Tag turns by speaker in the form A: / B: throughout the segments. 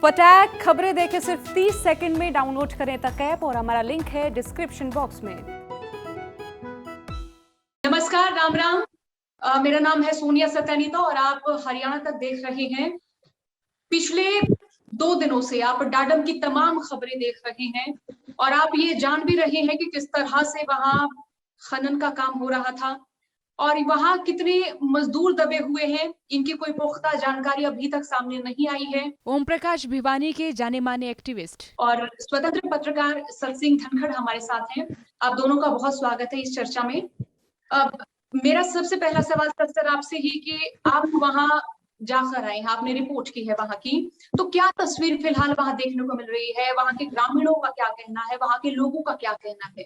A: फटाक खबरें देखें सिर्फ 30 सेकंड में। डाउनलोड करें तक ऐप और हमारा लिंक है डिस्क्रिप्शन बॉक्स में।
B: नमस्कार, राम राम। मेरा नाम है सोनिया सत्यानीता और आप हरियाणा तक देख रहे हैं। पिछले 2 दिनों से आप डाडम की तमाम खबरें देख रहे हैं और आप ये जान भी रहे हैं कि किस तरह से वहां खनन का काम हो रहा था और वहां कितने मजदूर दबे हुए हैं। इनकी कोई पुख्ता जानकारी अभी तक सामने नहीं आई है।
A: ओम प्रकाश भिवानी के जाने माने एक्टिविस्ट
B: और स्वतंत्र पत्रकार सतसिंह धनखड़ हमारे साथ हैं। आप दोनों का बहुत स्वागत है इस चर्चा में। अब मेरा सबसे पहला सवाल सर आपसे ही कि आप वहां जाकर आए हैं, आपने रिपोर्ट की है वहां की, तो क्या तस्वीर फिलहाल वहां देखने को मिल रही है? वहां के ग्रामीणों का क्या कहना है, वहां के लोगों का क्या कहना है?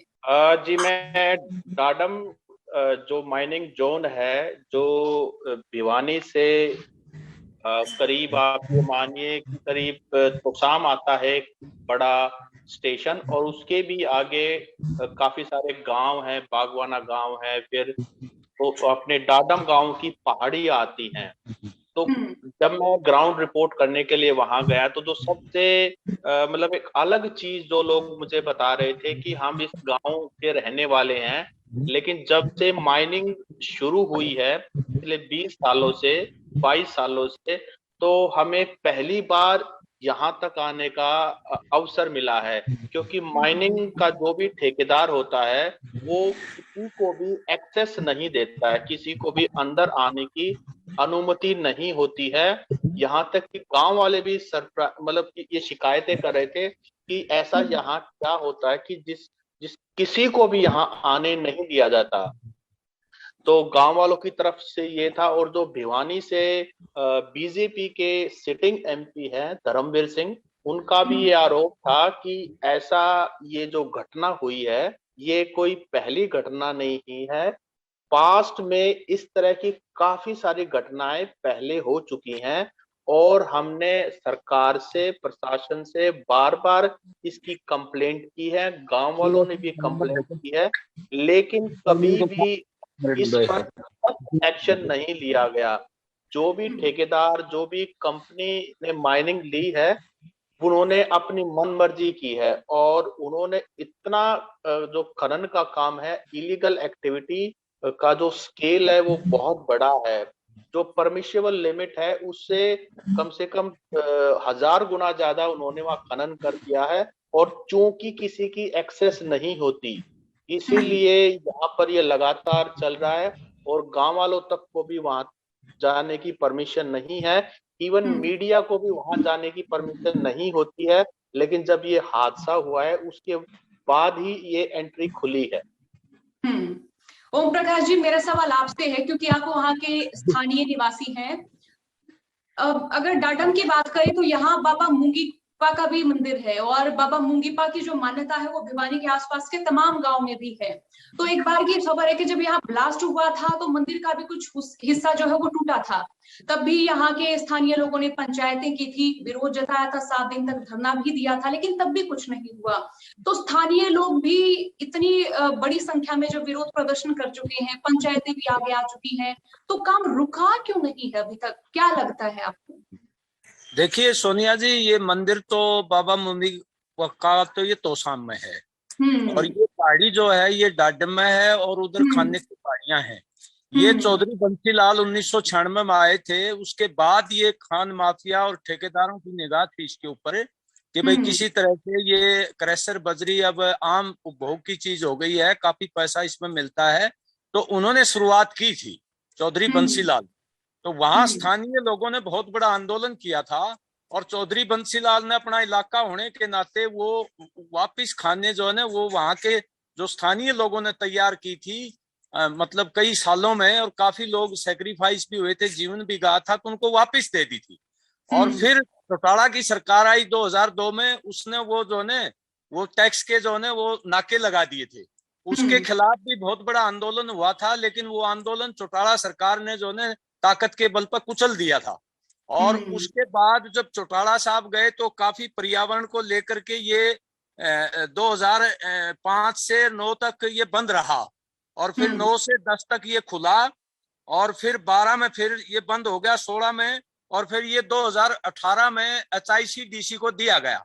C: जी, मैं डाडम जो माइनिंग जोन है, जो भिवानी से करीब आप मानिए करीब तोसाम आता है, एक बड़ा स्टेशन, और उसके भी आगे काफी सारे गांव हैं, बागवाना गांव है, फिर तो अपने डाडम गांव की पहाड़ी आती हैं। तो जब मैं ग्राउंड रिपोर्ट करने के लिए वहां गया तो जो सबसे मतलब एक अलग चीज जो लोग मुझे बता रहे थे कि हम इस गांव के रहने वाले हैं, लेकिन जब से माइनिंग शुरू हुई है पिछले 20 सालों से 22 सालों से, तो हमें पहली बार यहाँ तक आने का अवसर मिला है, क्योंकि माइनिंग का जो भी ठेकेदार होता है वो किसी को भी एक्सेस नहीं देता है, किसी को भी अंदर आने की अनुमति नहीं होती है। यहाँ तक कि गांव वाले भी मतलब ये शिकायतें कर रहे थे कि ऐसा यहाँ क्या होता है कि जिस जिस किसी को भी यहाँ आने नहीं दिया जाता। तो गांव वालों की तरफ से ये था। और जो भिवानी से बीजेपी के सिटिंग एमपी हैं धर्मवीर सिंह, उनका भी ये आरोप था कि ऐसा ये जो घटना हुई है ये कोई पहली घटना नहीं है, पास्ट में इस तरह की काफी सारी घटनाएं पहले हो चुकी हैं और हमने सरकार से, प्रशासन से बार बार इसकी कंप्लेंट की है, गांव वालों ने भी कंप्लेंट की है, लेकिन कभी भी इस पर एक्शन नहीं लिया गया। जो भी ठेकेदार, जो भी कंपनी ने माइनिंग ली है, उन्होंने अपनी मन मर्जी की है और उन्होंने इतना जो खनन का काम है, इलीगल एक्टिविटी का जो स्केल है वो बहुत बड़ा है। जो परमिशेबल लिमिट है उससे कम से कम 1000 गुना ज्यादा उन्होंने वहां खनन कर दिया है। और चूंकि किसी की एक्सेस नहीं होती, इसीलिए यहाँ पर ये लगातार चल रहा है और गांव वालों तक को भी वहां जाने की परमिशन नहीं है। इवन मीडिया को भी वहां जाने की परमिशन नहीं होती है। लेकिन जब ये हादसा हुआ है उसके बाद ही ये एंट्री खुली है।
B: ओम प्रकाश जी, मेरा सवाल आपसे है क्योंकि आप वहां के स्थानीय निवासी हैं। अगर डाडम की बात करें तो यहाँ बाबा मूंगीपा का भी मंदिर है और बाबा मूंगीपा की जो मान्यता है वो भिवानी के आसपास के तमाम गांव में भी है। तो एक बार की खबर है कि जब यहाँ ब्लास्ट हुआ था तो मंदिर का भी कुछ हिस्सा जो है वो टूटा था। तब भी यहाँ के स्थानीय लोगों ने पंचायतें की थी, विरोध जताया था, 7 दिन तक धरना भी दिया था, लेकिन तब भी कुछ नहीं हुआ। तो स्थानीय लोग भी इतनी बड़ी संख्या में जो विरोध प्रदर्शन कर चुके हैं, पंचायतें भी आगे आ चुकी हैं, तो काम रुका क्यों नहीं है अभी तक? क्या लगता है आपको?
D: देखिए सोनिया जी, ये मंदिर तो बाबा मुंदी का तो ये तोसाम में है और ये पहाड़ी जो है ये डाडम में है और उधर खाने की पहाड़ियां हैं। ये चौधरी बंसीलाल 1996 में आए थे। उसके बाद ये खान माफिया और ठेकेदारों की निगाह थी इसके ऊपर कि भाई किसी तरह से ये क्रैशर बजरी अब आम उपभोग की चीज हो गई है, काफी पैसा इसमें मिलता है, तो उन्होंने शुरुआत की थी चौधरी बंसीलाल। तो वहां स्थानीय लोगों ने बहुत बड़ा आंदोलन किया था और चौधरी बंसीलाल ने अपना इलाका होने के नाते वो वापिस खाने जो है ना वो वहां के जो स्थानीय लोगों ने तैयार की थी, मतलब कई सालों में, और काफी लोग सेक्रीफाइस भी हुए थे, जीवन भी गया था, तो उनको वापस दे दी थी। और फिर चौटाला की सरकार आई 2002 में, उसने वो जो है वो टैक्स के जो है वो नाके लगा दिए थे। उसके खिलाफ भी बहुत बड़ा आंदोलन हुआ था, लेकिन वो आंदोलन चौटाला सरकार ने जो है ताकत के बल पर कुचल दिया था। और उसके बाद जब चौटाला साहब गए तो काफी पर्यावरण को लेकर के ये 2005 से 9 तक ये बंद रहा और फिर 9 से 10 तक ये खुला और फिर 12 में फिर ये बंद हो गया, 16 में, और फिर ये 2018 में HICDC को दिया गया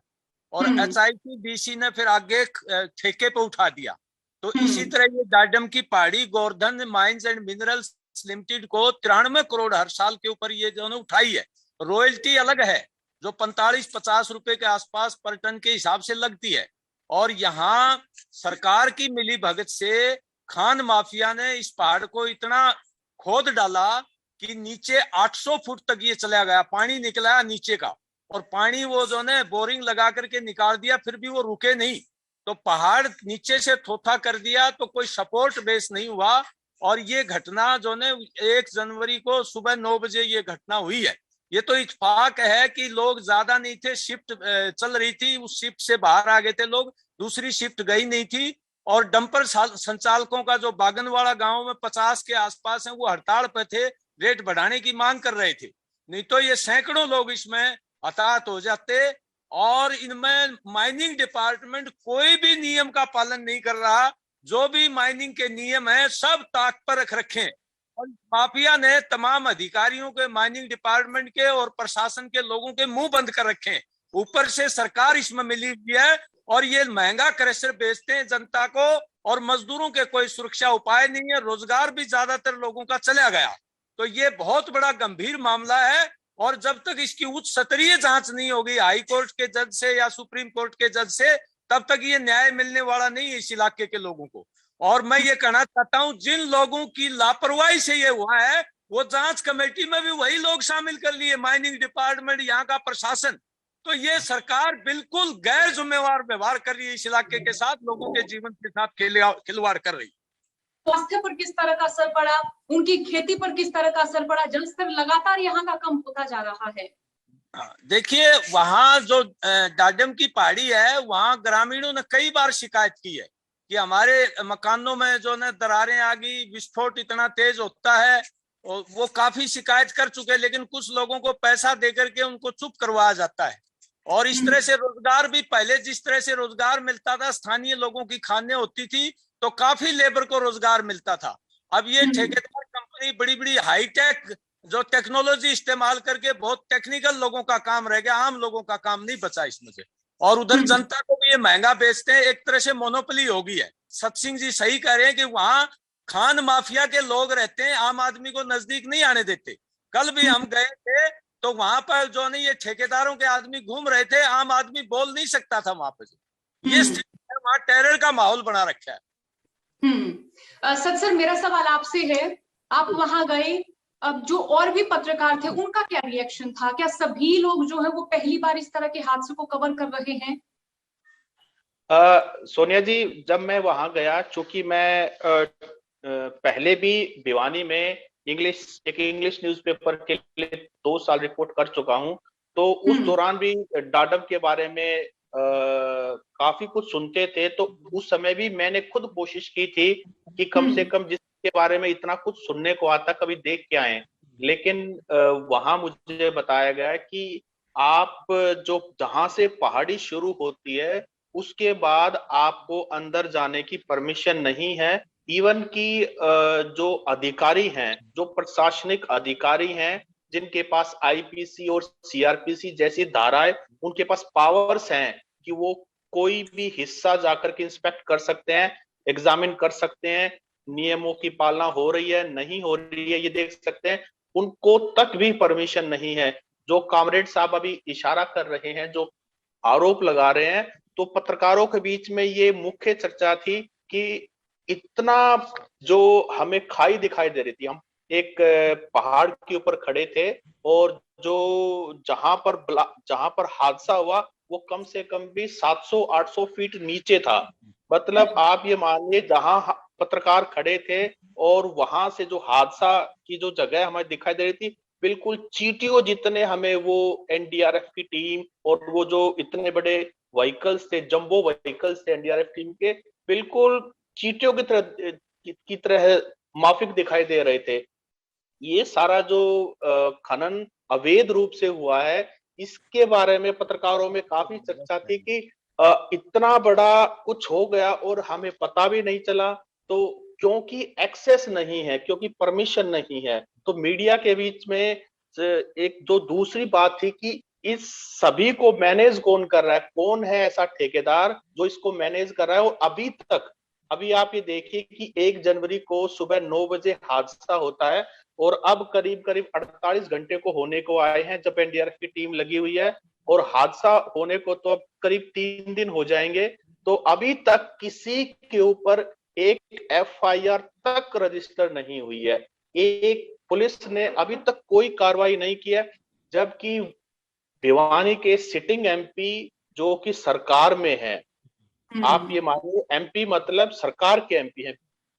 D: और HICDC ने फिर आगे ठेके पे उठा दिया। तो इसी तरह ये डाडम की पहाड़ी Govardhan mines and minerals limited को 93 करोड़ हर साल के ऊपर ये जो उठाई है। रॉयल्टी अलग है जो 45-50 रुपए के आसपास पर टन के हिसाब से लगती है। और यहाँ सरकार की मिली भगत से खान माफिया ने इस पहाड़ को इतना खोद डाला कि नीचे 800 फुट तक ये चला गया, पानी निकला नीचे का, और पानी वो जो ने बोरिंग लगा करके निकाल दिया, फिर भी वो रुके नहीं। तो पहाड़ नीचे से थोथा कर दिया, तो कोई सपोर्ट बेस नहीं हुआ। और ये घटना जो ने 1 जनवरी को सुबह 9 बजे ये घटना हुई है। ये तो इत्तेफाक है कि लोग ज्यादा नहीं थे, शिफ्ट चल रही थी, उस शिफ्ट से बाहर आ गए थे लोग, दूसरी शिफ्ट गई नहीं थी। और डंपर संचालकों का जो बागनवाड़ा गांव में 50 के आसपास है, वो हड़ताल पे थे, रेट बढ़ाने की मांग कर रहे थे। नहीं तो ये सैकड़ों लोग इसमें हताहत हो जाते। और इनमें माइनिंग डिपार्टमेंट कोई भी नियम का पालन नहीं कर रहा। जो भी माइनिंग के नियम है सब ताक पर रख रखे हैं। और माफिया ने तमाम अधिकारियों के, माइनिंग डिपार्टमेंट के और प्रशासन के लोगों के मुंह बंद कर रखे हैं। ऊपर से सरकार इसमें मिली हुई है और ये महंगा क्रशर बेचते हैं जनता को, और मजदूरों के कोई सुरक्षा उपाय नहीं है, रोजगार भी ज्यादातर लोगों का चला गया। तो ये बहुत बड़ा गंभीर मामला है। और जब तक इसकी उच्च स्तरीय जांच नहीं होगी हाई कोर्ट के जज से या सुप्रीम कोर्ट के जज से, तब तक ये न्याय मिलने वाला नहीं है इस इलाके के लोगों को। और मैं ये कहना चाहता हूं, जिन लोगों की लापरवाही से ये हुआ है, वो जांच कमेटी में भी वही लोग शामिल कर लिए, माइनिंग डिपार्टमेंट, यहाँ का प्रशासन। तो ये सरकार बिल्कुल गैर जिम्मेवार व्यवहार कर रही है इस इलाके के साथ, लोगों के जीवन के साथ खिलवाड़ कर रही है।
B: स्वास्थ्य पर किस तरह का असर पड़ा, उनकी खेती पर किस तरह का असर पड़ा? जलस्तर लगातार यहाँ का कम होता जा रहा है।
D: देखिए, वहां जो डाडम की पहाड़ी है, वहां ग्रामीणों ने कई बार शिकायत की है कि हमारे मकानों में जो है दरारें आ गई, विस्फोट इतना तेज होता है। और वो काफी शिकायत कर चुके हैं, लेकिन कुछ लोगों को पैसा देकर के उनको चुप करवाया जाता है। और इस तरह से रोजगार भी, पहले जिस तरह से रोजगार मिलता था, स्थानीय लोगों की खाने होती थी, तो काफी लेबर को रोजगार मिलता था। अब ये ठेकेदार कंपनी बड़ी बड़ी हाईटेक जो टेक्नोलॉजी इस्तेमाल करके बहुत टेक्निकल लोगों का काम रह गया, आम लोगों का काम नहीं बचा इसमें से। और उधर जनता को भी ये महंगा बेचते हैं, एक तरह से मोनोपोली हो गई है। सतसिंह जी सही कह रहे हैं कि वहां खान माफिया के लोग रहते हैं, आम आदमी को नजदीक नहीं आने देते। कल भी हम गए थे तो वहां पर जो नहीं ये ठेकेदारों के आदमी घूम रहे थे, आम आदमी बोल नहीं सकता था वहां पर। ये स्थिति है, वहां टेरर का माहौल बना रखा है।
B: सत सर, मेरा सवाल आपसे है, आप वहां गए, अब जो और भी पत्रकार थे उनका क्या रिएक्शन था? क्या सभी लोग जो है वो पहली बार इस तरह के हादसे को कवर कर रहे हैं?
C: सोनिया जी, जब मैं वहां गया, चूंकि मैं पहले भी भिवानी में एक इंग्लिश न्यूज़पेपर के लिए 2 साल रिपोर्ट कर चुका हूं, तो उस दौरान भी डाडम के बारे में काफी कुछ सुनते थे। तो उस समय भी मैंने खुद कोशिश की थी कि कम से कम जिसके बारे में इतना कुछ सुनने को आता कभी देख के आए। लेकिन वहां मुझे बताया गया कि आप जो जहां से पहाड़ी शुरू होती है उसके बाद आपको अंदर जाने की परमिशन नहीं है। इवन की जो अधिकारी हैं, जो प्रशासनिक अधिकारी हैं, जिनके पास आईपीसी और सीआरपीसी जैसी धाराएं, उनके पास पावर्स हैं कि वो कोई भी हिस्सा जाकर के इंस्पेक्ट कर सकते हैं, एग्जामिन कर सकते हैं, नियमों की पालना हो रही है नहीं हो रही है ये देख सकते हैं, उनको तक भी परमिशन नहीं है। जो कामरेड साहब अभी इशारा कर रहे हैं, जो आरोप लगा रहे हैं, तो पत्रकारों के बीच में ये मुख्य चर्चा थी कि इतना जो हमें खाई दिखाई दे रही थी, हम एक पहाड़ के ऊपर खड़े थे और जो जहां पर हादसा हुआ वो कम से कम भी 700-800 फीट नीचे था। मतलब आप ये मानिए, जहां पत्रकार खड़े थे और वहां से जो हादसा की जो जगह हमें दिखाई दे रही थी, बिल्कुल चींटियों जितने हमें वो एनडीआरएफ की टीम और वो जो इतने बड़े व्हीकल्स थे, जंबो व्हीकल्स थे एनडीआरएफ टीम के, बिल्कुल चींटियों की तरह माफिक दिखाई दे रहे थे। ये सारा जो खनन अवैध रूप से हुआ है, इसके बारे में पत्रकारों में काफी चर्चा थी कि इतना बड़ा कुछ हो गया और हमें पता भी नहीं चला। तो क्योंकि एक्सेस नहीं है, क्योंकि परमिशन नहीं है, तो मीडिया के बीच में एक जो दूसरी बात थी कि इस सभी को मैनेज कौन कर रहा है, कौन है ऐसा ठेकेदार जो इसको मैनेज कर रहा है। और अभी आप ये देखिए कि 1 जनवरी को सुबह 9 बजे हादसा होता है और अब करीब करीब 48 घंटे को होने को आए हैं जब एनडीआरएफ की टीम लगी हुई है, और हादसा होने को तो अब करीब 3 दिन हो जाएंगे। तो अभी तक किसी के ऊपर एक एफआईआर तक रजिस्टर नहीं हुई है, एक पुलिस ने अभी तक कोई कार्रवाई नहीं की है। जबकि भिवानी के सिटिंग एमपी जो कि सरकार में है, आप ये मानिए एमपी मतलब सरकार के एमपी हैं,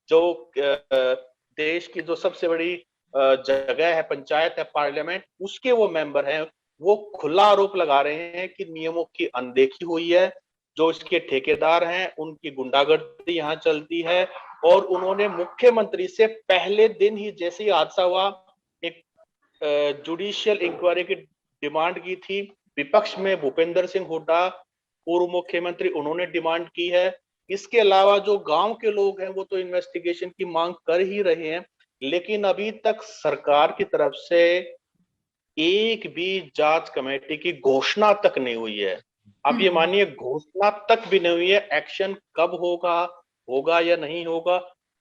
C: जो देश की जो सबसे बड़ी जगह है, पंचायत है, पार्लियामेंट, उसके वो मेंबर हैं, वो खुला आरोप लगा रहे हैं कि नियमों की अनदेखी हुई है, जो इसके ठेकेदार हैं उनकी गुंडागर्दी यहाँ चलती है। और उन्होंने मुख्यमंत्री से पहले दिन ही जैसे ही हादसा हुआ एक जुडिशियल इंक्वायरी की डिमांड की थी। विपक्ष में भूपेंद्र सिंह हुड्डा पूर्व मुख्यमंत्री, उन्होंने डिमांड की है। इसके अलावा जो गांव के लोग हैं वो तो इन्वेस्टिगेशन की मांग कर ही रहे हैं, लेकिन अभी तक सरकार की तरफ से एक भी जांच कमेटी की घोषणा तक नहीं हुई है। आप ये मानिए घोषणा तक भी नहीं हुई है। एक्शन कब होगा या नहीं होगा,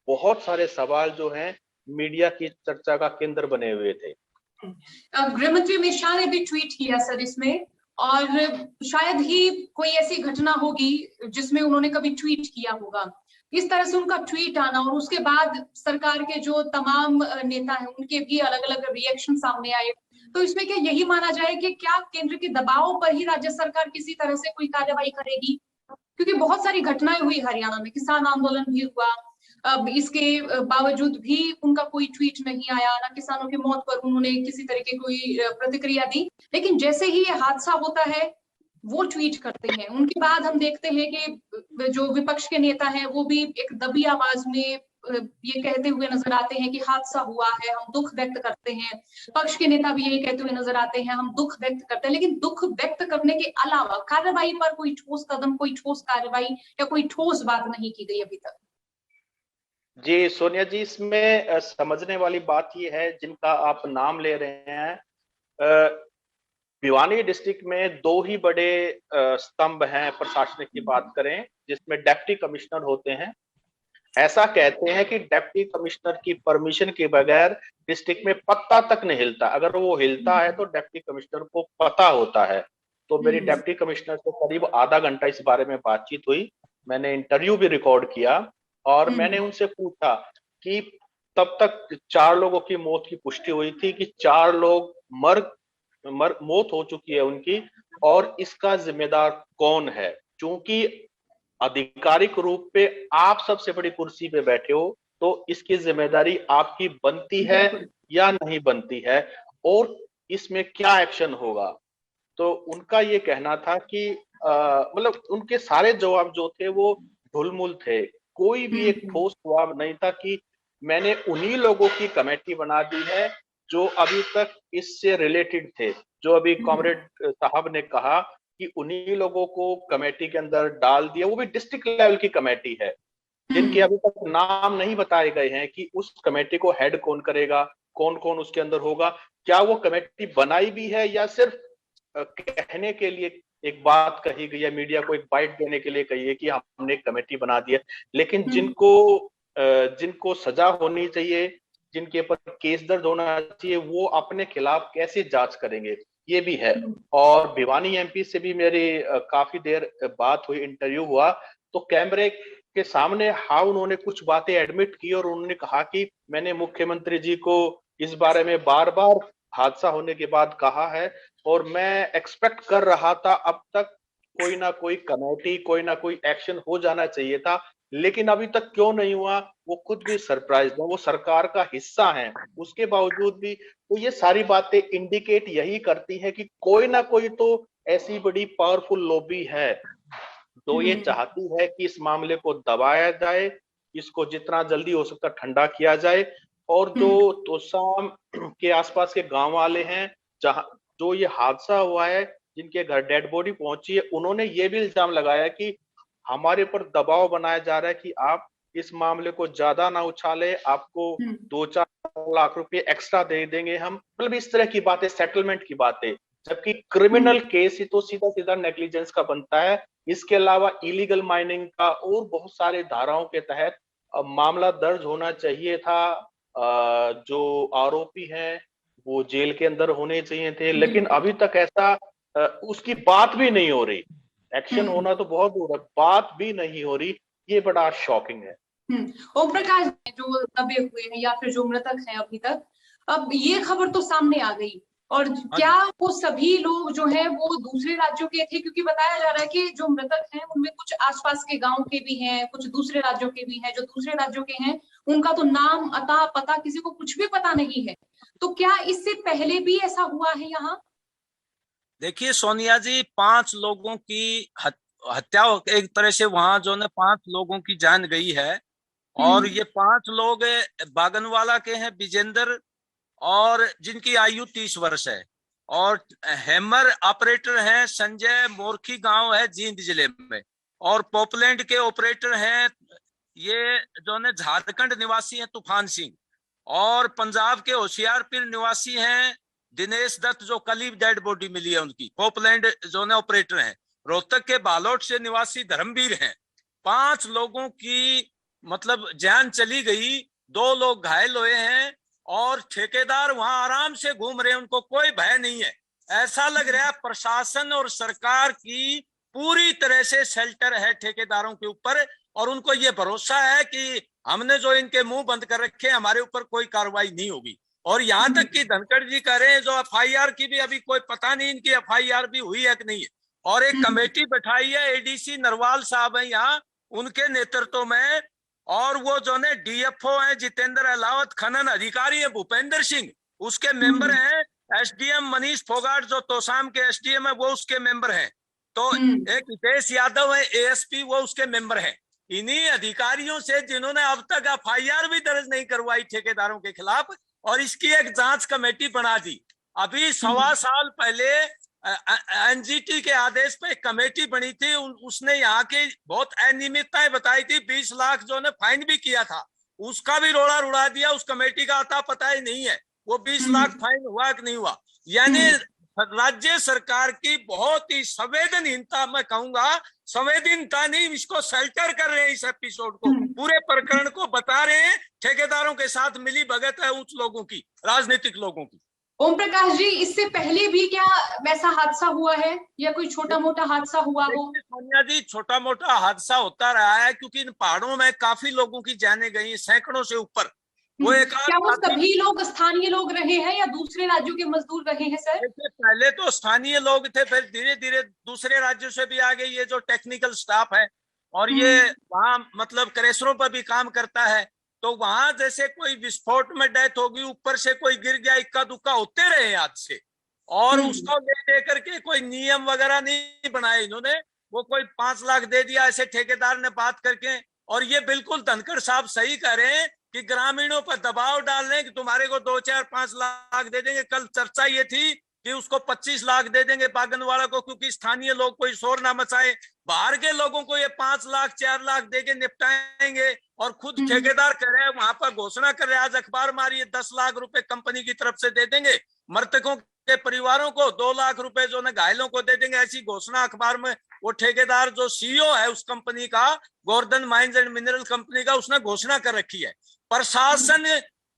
C: बहुत सारे सवाल जो हैं मीडिया की चर्चा का केंद्र बने हुए थे।
B: गृह मंत्री अमित शाह ने भी ट्वीट किया सर इसमें, और शायद ही कोई ऐसी घटना होगी जिसमें उन्होंने कभी ट्वीट किया होगा। इस तरह से उनका ट्वीट आना और उसके बाद सरकार के जो तमाम नेता हैं उनके भी अलग अलग रिएक्शन सामने आए, तो इसमें क्या यही माना जाए कि क्या केंद्र के दबाव पर ही राज्य सरकार किसी तरह से कोई कार्रवाई करेगी? क्योंकि बहुत सारी घटनाएं हुई हरियाणा में, किसान आंदोलन भी हुआ, अब इसके बावजूद भी उनका कोई ट्वीट नहीं आया, ना किसानों की मौत पर उन्होंने किसी तरह की कोई प्रतिक्रिया दी। लेकिन जैसे ही ये हादसा होता है वो ट्वीट करते हैं। उनके बाद हम देखते हैं कि जो विपक्ष के नेता हैं वो भी एक दबी आवाज में ये कहते हुए नजर आते हैं कि हादसा हुआ है, हम दुख व्यक्त करते हैं। पक्ष के नेता भी यही कहते हुए नजर आते हैं, हम दुख व्यक्त करते हैं। लेकिन दुख व्यक्त करने के अलावा कार्रवाई पर कोई ठोस कदम, कोई ठोस कार्रवाई या कोई ठोस बात नहीं की गई अभी तक।
C: जी सोनिया जी, इसमें समझने वाली बात ये है जिनका आप नाम ले रहे हैं। भिवानी डिस्ट्रिक्ट में 2 ही बड़े स्तंभ हैं प्रशासनिक की बात करें, जिसमें डिप्टी कमिश्नर होते हैं। ऐसा कहते हैं कि डिप्टी कमिश्नर की परमिशन के बगैर डिस्ट्रिक्ट में पत्ता तक नहीं हिलता। अगर वो हिलता है तो डिप्टी कमिश्नर को पता होता है। तो मेरी डिप्टी कमिश्नर से करीब आधा घंटा इस बारे में बातचीत हुई, मैंने इंटरव्यू भी रिकॉर्ड किया और मैंने उनसे पूछा कि तब तक 4 लोगों की मौत की पुष्टि हुई थी कि 4 लोग मौत हो चुकी है उनकी, और इसका जिम्मेदार कौन है। क्योंकि आधिकारिक रूप पे आप सबसे बड़ी कुर्सी पे बैठे हो तो इसकी जिम्मेदारी आपकी बनती है या नहीं बनती है, और इसमें क्या एक्शन होगा। तो उनका ये कहना था कि मतलब उनके सारे जवाब जो थे वो ढुलमुल थे, कोई भी एक ठोस जवाब नहीं था कि मैंने उन्हीं लोगों की कमेटी बना दी है जो अभी तक इससे रिलेटेड थे। जो अभी कॉमरेड साहब ने कहा कि उन्हीं लोगों को कमेटी के अंदर डाल दिया, वो भी डिस्ट्रिक्ट लेवल की कमेटी है जिनके अभी तक नाम नहीं बताए गए हैं कि उस कमेटी को हेड कौन करेगा, कौन कौन उसके अंदर होगा, क्या वो कमेटी बनाई भी है या सिर्फ कहने के लिए एक बात कही गई है, मीडिया को एक बाइट देने के लिए कही है कि हमने एक कमेटी बना दी है। लेकिन जिनको सजा होनी चाहिए, जिनके ऊपर केस दर्ज होना चाहिए, वो अपने खिलाफ कैसे जांच करेंगे, ये भी है। और भिवानी एमपी से भी मेरी काफी देर बात हुई, इंटरव्यू हुआ, तो कैमरे के सामने उन्होंने कुछ बातें एडमिट की और उन्होंने कहा कि मैंने मुख्यमंत्री जी को इस बारे में बार बार हादसा होने के बाद कहा है और मैं एक्सपेक्ट कर रहा था अब तक कोई ना कोई कमेटी, कोई ना कोई एक्शन हो जाना चाहिए था, लेकिन अभी तक क्यों नहीं हुआ, वो खुद भी सरप्राइज है। वो सरकार का हिस्सा है, उसके बावजूद भी। तो ये सारी बातें इंडिकेट यही करती है कि कोई ना कोई तो ऐसी बड़ी पावरफुल लॉबी है तो ये चाहती है कि इस मामले को दबाया जाए, इसको जितना जल्दी हो सकता ठंडा किया जाए। और जो तोसाम के आसपास के गांव वाले हैं जहां जो ये हादसा हुआ है, जिनके घर डेड बॉडी पहुंची है, उन्होंने ये भी इल्जाम लगाया कि हमारे ऊपर दबाव बनाया जा रहा है कि आप इस मामले को ज्यादा ना उछाले, आपको 2-4 लाख रुपए एक्स्ट्रा दे देंगे हम, मतलब इस तरह की बातें, सेटलमेंट की बातें। जबकि क्रिमिनल केस ही तो सीधा सीधा नेग्लिजेंस का बनता है। इसके अलावा इलीगल माइनिंग का और बहुत सारे धाराओं के तहत मामला दर्ज होना चाहिए था। जो आरोपी हैं वो जेल के अंदर होने चाहिए थे, लेकिन अभी तक ऐसा उसकी बात भी नहीं हो रही। एक्शन होना तो बहुत दूर है, बात भी नहीं हो रही। ये बड़ा शॉकिंग है।
B: ओम प्रकाश जो दबे हुए हैं या फिर जो मृतक हैं अभी तक, अब ये खबर तो सामने आ गई, और क्या वो सभी लोग जो हैं वो दूसरे राज्यों के थे? क्योंकि बताया जा रहा है कि जो मृतक हैं उनमें कुछ आसपास के गांव के भी हैं, कुछ दूसरे राज्यों के भी हैं। जो दूसरे राज्यों के हैं उनका तो नाम, अता, पता किसी को कुछ भी पता नहीं है। तो क्या इससे पहले भी ऐसा हुआ है यहाँ?
D: देखिए सोनिया जी, 5 लोगों की हत्या एक तरह से वहां जो है 5 लोगों की जान गई है। और ये 5 लोग बागनवाला के हैं, विजेंद्र, और जिनकी आयु 30 वर्ष है। और हैमर ऑपरेटर हैं संजय, मोरखी गांव है जींद जिले में। और पॉपलैंड के ऑपरेटर हैं ये जो है झारखंड निवासी हैं तूफान सिंह। और पंजाब के होशियारपुर निवासी हैं दिनेश दत्त, जो कल ही डेड बॉडी मिली है उनकी, पॉपलैंड जो है ऑपरेटर हैं। रोहतक के बालोट से निवासी धर्मवीर हैं। 5 लोगों की मतलब जान चली गई, 2 लोग घायल हुए हैं। और ठेकेदार वहां आराम से घूम रहे हैं, उनको कोई भय नहीं है। ऐसा लग रहा है प्रशासन और सरकार की पूरी तरह से शेल्टर है ठेकेदारों के ऊपर, और उनको ये भरोसा है कि हमने जो इनके मुंह बंद कर रखे, हमारे ऊपर कोई कार्रवाई नहीं होगी। और यहाँ तक कि धनखड़ जी कह रहे हैं जो एफआईआर की भी अभी कोई पता नहीं इनकी एफआईआर भी हुई है कि नहीं है। और एक कमेटी बैठाई है, एडीसी नरवाल साहब है यहाँ, उनके नेतृत्व में। और वो जो ने डीएफओ है जितेंद्र अहलावत, खनन अधिकारी है भूपेंद्र सिंह, उसके मेंबर हैं। एसडीएम मनीष फोगाट जो तोसाम के एसडीएम है वो उसके मेंबर हैं। तो एक हितेश यादव है एएसपी, वो उसके मेंबर हैं। इन्हीं अधिकारियों से जिन्होंने अब तक एफआईआर भी दर्ज नहीं करवाई ठेकेदारों के खिलाफ, और इसकी एक जांच कमेटी बना दी। अभी 1.25 साल पहले एनजीटी के आदेश पे एक कमेटी बनी थी, उसने यहाँ की बहुत अनियमितताएं बताई थी, 20 लाख जो ने फाइन भी किया था, उसका भी रोड़ा रुड़ा दिया। उस कमेटी का अता पता ही नहीं है वो 20 लाख फाइन हुआ कि नहीं हुआ। यानी राज्य सरकार की बहुत ही संवेदनहीनता, मैं कहूंगा संवेदनता नहीं, इसको शेल्टर कर रहे हैं। इस एपिसोड को, पूरे प्रकरण को बता रहे हैं, ठेकेदारों के साथ मिली भगत है उच्च लोगों की, राजनीतिक लोगों की।
B: ओम प्रकाश जी, इससे पहले भी क्या वैसा हादसा हुआ है या कोई छोटा मोटा हादसा हुआ हो?
D: सोनिया जी, छोटा मोटा हादसा होता रहा है, क्योंकि इन पहाड़ों में काफी लोगों की जानें गई, सैकड़ों से ऊपर। वो एक
B: क्या वो सभी लोग स्थानीय लोग रहे हैं या दूसरे राज्यों के मजदूर रहे हैं सर?
D: पहले तो स्थानीय लोग थे, फिर धीरे धीरे दूसरे राज्यों से भी आ गए। ये जो टेक्निकल स्टाफ है, और ये वहाँ मतलब क्रेशरों पर भी काम करता है। तो वहां जैसे कोई विस्फोट में डेथ होगी, ऊपर से कोई गिर गया, इक्का दुक्का होते रहे आज से। और उसको ले करके कोई नियम वगैरह नहीं बनाए इन्होंने। वो कोई 5 लाख दे दिया ऐसे ठेकेदार ने बात करके। और ये बिल्कुल धनखड़ साहब सही कह रहे हैं कि ग्रामीणों पर दबाव डाल रहे हैं कि तुम्हारे को 2, 4, 5 लाख दे देंगे। कल चर्चा ये थी कि उसको 25 लाख दे देंगे बागनवाला को, क्योंकि स्थानीय लोग कोई शोर ना मचाए। बाहर के लोगों को ये 5 लाख 4 लाख देके निपटाएंगे। और खुद ठेकेदार कह रहे हैं, वहां पर घोषणा कर रहे हैं, आज अखबार मारी है, 10 लाख रुपए कंपनी की तरफ से दे देंगे, मृतकों के परिवारों को 2 लाख रुपए जो है घायलों को दे देंगे। ऐसी घोषणा अखबार में वो ठेकेदार जो सीईओ है उस कंपनी का, Govardhan mines and mineral company का, उसने घोषणा कर रखी है। प्रशासन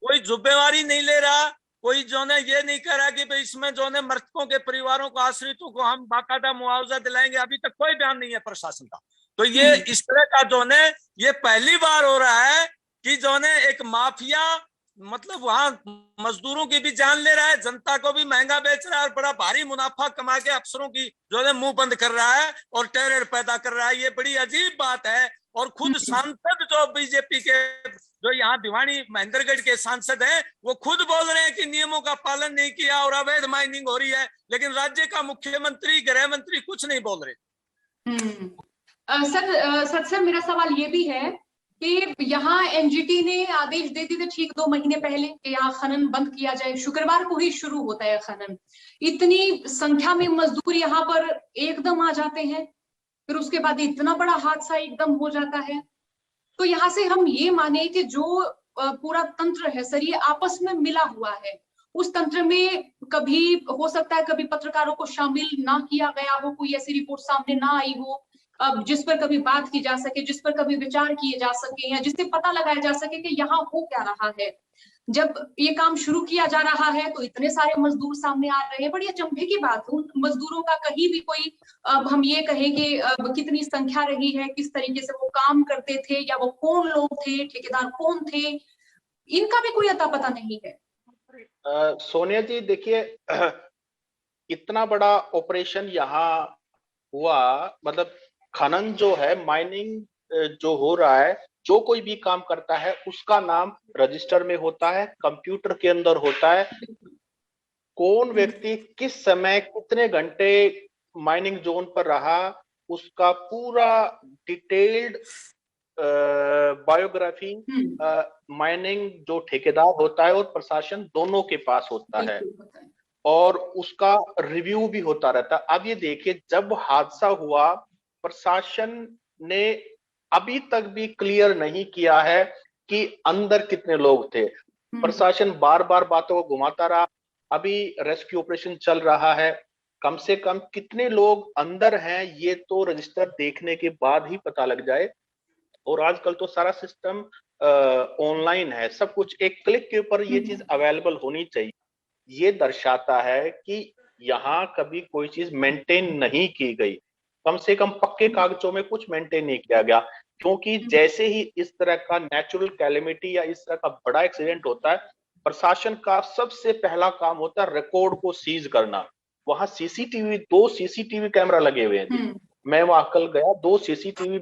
D: कोई जिम्मेवारी नहीं ले रहा, कोई जो है ये नहीं कह रहा कि भाई इसमें जो है मृतकों के परिवारों को, आश्रितों को हम बाकायदा मुआवजा दिलाएंगे। अभी तक कोई बयान नहीं है प्रशासन का। तो ये इस तरह का जो है ये पहली बार हो रहा है कि जो है एक माफिया मतलब वहां मजदूरों की भी जान ले रहा है, जनता को भी महंगा बेच रहा है, और बड़ा भारी मुनाफा कमा के अफसरों की जो है मुंह बंद कर रहा है और टेरर पैदा कर रहा है। ये बड़ी अजीब बात है। और खुद सांसद जो बीजेपी के जो यहाँ भिवानी महेंद्रगढ़ के सांसद हैं, वो खुद बोल रहे हैं कि नियमों का पालन नहीं किया और अवैध माइनिंग हो रही है, लेकिन राज्य का मुख्यमंत्री, गृह मंत्री कुछ नहीं बोल रहे।
B: सर मेरा सवाल ये भी है कि यहाँ एनजीटी ने आदेश दे दिए थे ठीक 2 महीने पहले कि यहाँ खनन बंद किया जाए। शुक्रवार को ही शुरू होता है खनन। इतनी संख्या में मजदूर यहाँ पर एकदम आ जाते हैं, फिर उसके बाद इतना बड़ा हादसा एकदम हो जाता है। तो यहाँ से हम ये माने कि जो पूरा तंत्र है सर ये आपस में मिला हुआ है, उस तंत्र में कभी हो सकता है कभी पत्रकारों को शामिल ना किया गया हो, कोई ऐसी रिपोर्ट सामने ना आई हो जिस पर कभी बात की जा सके, जिस पर कभी विचार किए जा सके, या जिससे पता लगाया जा सके कि यहाँ हो क्या रहा है। जब ये काम शुरू किया जा रहा है तो इतने सारे मजदूर सामने आ रहे हैं, बड़ी अचंभे की बात है। उन मजदूरों का कहीं भी कोई हम ये कहें कि कितनी संख्या रही है, किस तरीके से वो काम करते थे, या वो कौन लोग थे, ठेकेदार कौन थे, इनका भी कोई अता पता नहीं है।
C: सोनिया जी देखिए, इतना बड़ा ऑपरेशन यहाँ हुआ, मतलब खनन जो है, माइनिंग जो हो रहा है, जो कोई भी काम करता है उसका नाम रजिस्टर में होता है, कंप्यूटर के अंदर होता है। कौन व्यक्ति किस समय कितने घंटे माइनिंग जोन पर रहा, उसका पूरा डिटेल्ड बायोग्राफी माइनिंग जो ठेकेदार होता है और प्रशासन दोनों के पास होता है, और उसका रिव्यू भी होता रहता है। अब ये देखिए, जब हादसा हुआ प्रशासन ने अभी तक भी क्लियर नहीं किया है कि अंदर कितने लोग थे। प्रशासन बार बार बातों को घुमाता रहा। अभी रेस्क्यू ऑपरेशन चल रहा है, कम से कम कितने लोग अंदर हैं ये तो रजिस्टर देखने के बाद ही पता लग जाए। और आजकल तो सारा सिस्टम ऑनलाइन है, सब कुछ एक क्लिक के ऊपर ये चीज अवेलेबल होनी चाहिए। ये दर्शाता है कि यहाँ कभी कोई चीज मेंटेन नहीं की गई, कम से कम पक्के कागजों में कुछ मेंटेन नहीं किया गया। क्योंकि जैसे ही इस तरह का नेचुरल कैलेमिटी या इस तरह का बड़ा एक्सीडेंट होता है, प्रशासन का सबसे पहला काम होता है रिकॉर्ड को सीज करना। वहां सीसीटीवी, 2 सीसीटीवी कैमरा लगे हुए हैं। मैं वहां कल गया, 2 सीसीटीवी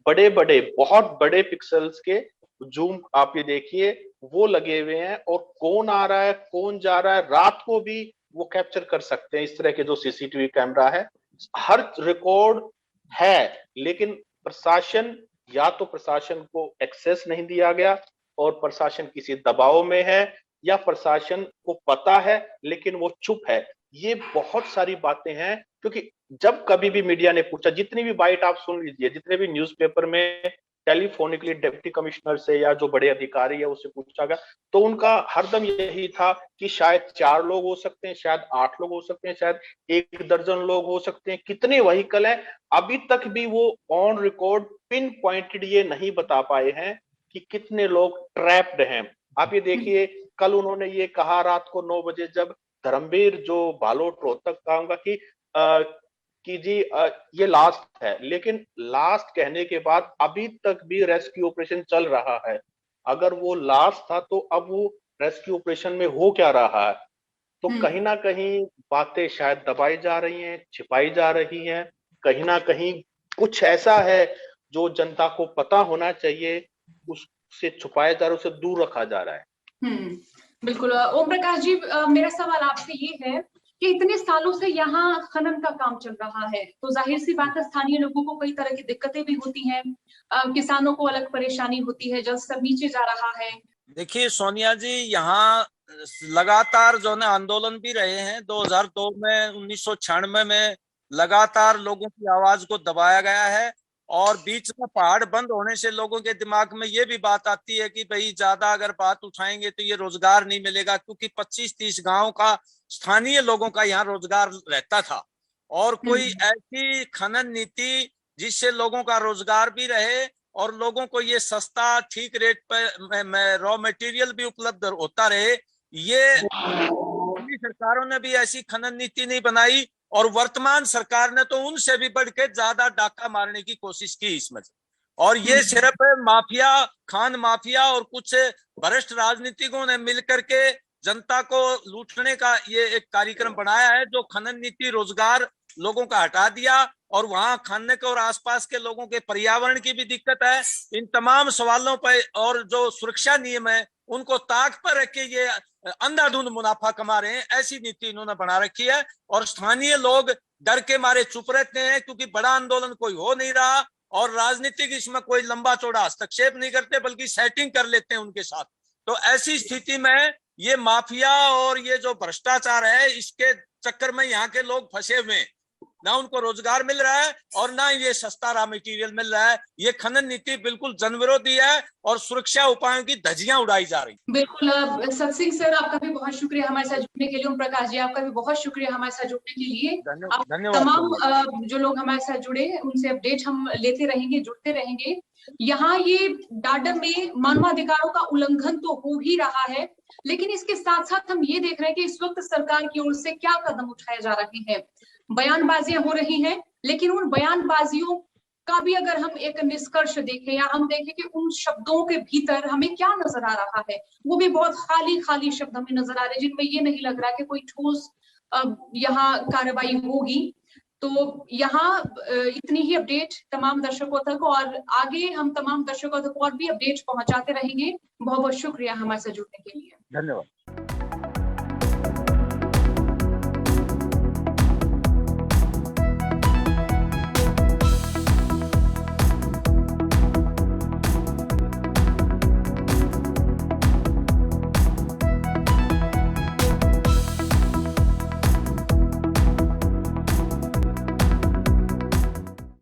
C: बड़े बड़े, बहुत बड़े पिक्सल्स के, जूम आप ये देखिए, वो लगे हुए हैं। और कौन आ रहा है, कौन जा रहा है, रात को भी वो कैप्चर कर सकते हैं। इस तरह के जो सीसीटीवी कैमरा है, हर रिकॉर्ड है। लेकिन प्रशासन, या तो प्रशासन को एक्सेस नहीं दिया गया और प्रशासन किसी दबाव में है, या प्रशासन को पता है लेकिन वो चुप है। ये बहुत सारी बातें हैं। क्योंकि जब कभी भी मीडिया ने पूछा, जितनी भी बाइट आप सुन लीजिए, जितने भी न्यूज़पेपर में टेलीफोनिकली डिप्टी कमिश्नर से या जो बड़े अधिकारी है उससे पूछा गया, तो उनका हरदम यही था कि शायद 4 लोग हो सकते हैं, शायद 8 लोग हो सकते हैं, शायद 1 दर्जन लोग हो सकते हैं, कितने व्हीकल हैं। अभी तक भी वो ऑन रिकॉर्ड पिन पॉइंटेड ये नहीं बता पाए हैं कि कितने लोग ट्रैप्ड हैं। आप ये देखिए, कल उन्होंने ये कहा रात को 9 बजे, जब धर्मवीर जो बालोट रोहतक का होगा कि जी ये लास्ट है, लेकिन लास्ट कहने के बाद अभी तक भी रेस्क्यू ऑपरेशन चल रहा है। अगर वो लास्ट था तो अब वो रेस्क्यू ऑपरेशन में हो क्या रहा है? तो कहीं ना कहीं बातें शायद दबाई जा रही हैं, छिपाई जा रही हैं। कहीं ना कहीं कुछ ऐसा है जो जनता को पता होना चाहिए, उससे छुपाया जा रहा है, उसे दूर रखा जा रहा है।
B: बिल्कुल। ओम प्रकाश जी, मेरा सवाल आपसे ये है कि इतने सालों से यहाँ खनन का काम चल रहा है, तो जाहिर सी बात है स्थानीय लोगों को कई तरह की दिक्कतें भी होती हैं, किसानों को अलग परेशानी होती है, जल स्तर नीचे जा रहा है।
D: देखिए सोनिया जी, यहाँ लगातार जो है आंदोलन भी रहे हैं। 2002 में, 1996 में लगातार लोगों की आवाज को दबाया गया है, और बीच में पहाड़ बंद होने से लोगों के दिमाग में ये भी बात आती है कि भाई ज्यादा अगर बात उठाएंगे तो ये रोजगार नहीं मिलेगा, क्योंकि 25-30 गांव का स्थानीय लोगों का यहाँ रोजगार रहता था। और कोई ऐसी खनन नीति जिससे लोगों का रोजगार भी रहे और लोगों को ये सस्ता ठीक रेट पर रॉ मटेरियल भी उपलब्ध होता रहे, ये सरकारों ने भी ऐसी खनन नीति नहीं बनाई। और वर्तमान सरकार ने तो उनसे भी बढ़ के ज्यादा डाका मारने की कोशिश की इसमें। और ये सिर्फ माफिया, खान माफिया और कुछ वरिष्ठ राजनीतिकों ने मिलकर के जनता को लूटने का ये एक कार्यक्रम बनाया है, जो खनन नीति रोजगार लोगों का हटा दिया, और वहां खाने के और आसपास के लोगों के पर्यावरण की भी दिक्कत है। इन तमाम सवालों पर और जो सुरक्षा नियम है उनको ताक पर रख के ये अंधाधुंध मुनाफा कमा रहे हैं, ऐसी नीति इन्होंने बना रखी है। और स्थानीय लोग डर के मारे चुप रहते हैं, क्योंकि बड़ा आंदोलन कोई हो नहीं रहा, और राजनीतिक इसमें कोई लंबा चौड़ा हस्तक्षेप नहीं करते, बल्कि सेटिंग कर लेते हैं उनके साथ। तो ऐसी स्थिति में ये माफिया और ये जो भ्रष्टाचार है, इसके चक्कर में यहाँ के लोग फंसे हुए हैं। ना उनको रोजगार मिल रहा है और ना ये सस्ता रॉ मटेरियल मिल रहा है। ये खनन नीति बिल्कुल जनविरोधी है और सुरक्षा उपायों की धज्जियां उड़ाई जा रही।
B: बिल्कुल सत्सिंह सर, आपका भी बहुत शुक्रिया हमारे साथ जुड़ने के लिए। ओम प्रकाश जी, आपका भी बहुत शुक्रिया हमारे साथ जुड़ने के लिए।
D: धन्यवाद।
B: तमाम जो लोग हमारे साथ जुड़े उनसे अपडेट हम लेते रहेंगे, जुड़ते रहेंगे। यहाँ ये डाडम में मानवाधिकारों का उल्लंघन तो हो ही रहा है, लेकिन इसके साथ साथ हम ये देख रहे हैं कि इस वक्त सरकार की ओर से क्या कदम उठाए जा रहे हैं। बयानबाजियां हो रही हैं, लेकिन उन बयानबाजियों का भी अगर हम एक निष्कर्ष देखें या हम देखें कि उन शब्दों के भीतर हमें क्या नजर आ रहा है, वो भी बहुत खाली खाली शब्द हमें नजर आ रहे हैं, जिनमें ये नहीं लग रहा कि कोई ठोस यहाँ कार्रवाई होगी। तो यहाँ इतनी ही अपडेट तमाम दर्शकों तक, और आगे हम तमाम दर्शकों तक और भी अपडेट पहुंचाते रहेंगे। बहुत बहुत शुक्रिया हमारे साथ जुड़ने के लिए।
D: धन्यवाद।